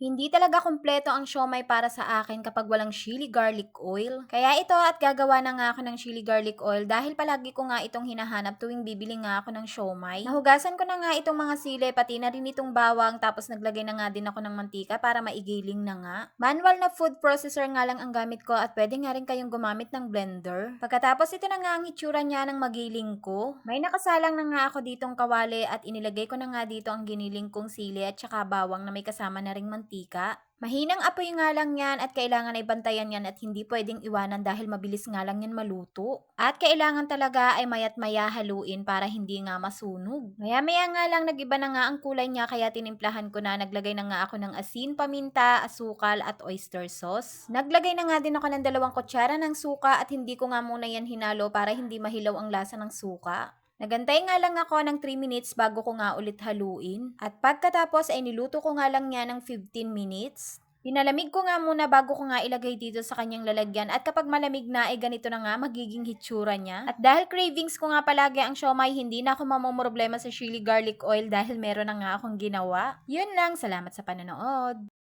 Hindi talaga kumpleto ang siomai para sa akin kapag walang chili garlic oil. Kaya ito at gagawa na nga ako ng chili garlic oil dahil palagi ko nga itong hinahanap tuwing bibili nga ako ng siomai. Nahugasan ko na nga itong mga sili pati na rin itong bawang tapos naglagay na nga din ako ng mantika para maigiling na nga. Manual na food processor nga lang ang gamit ko at pwede nga rin kayong gumamit ng blender. Pagkatapos ito na nga ang itsura niya ng magiling ko. May nakasalang na nga ako ditong kawali at inilagay ko na nga dito ang giniling kong sili at saka bawang na may kasama na ring mantika. Mahinang apoy nga lang yan at kailangan ay bantayan yan at hindi pwedeng iwanan dahil mabilis nga lang yan maluto. At kailangan talaga ay mayat maya haluin para hindi nga masunog. Maya maya nga lang nagiba na nga ang kulay niya kaya tinimplahan ko na, naglagay na nga ako ng asin, paminta, asukal at oyster sauce. Naglagay na nga din ako ng 2 kutsara ng suka at hindi ko nga muna yan hinalo para hindi mahilaw ang lasa ng suka. Nagantay nga lang ako ng 3 minutes bago ko nga ulit haluin. At pagkatapos ay niluto ko nga lang yan ng 15 minutes. Pinalamig ko nga muna bago ko nga ilagay dito sa kanyang lalagyan at kapag malamig na ay ganito na nga magiging hitsura niya. At dahil cravings ko nga palagi ang siomai, hindi na ako mamomroblema sa chili garlic oil dahil meron na nga akong ginawa. Yun lang, salamat sa panonood.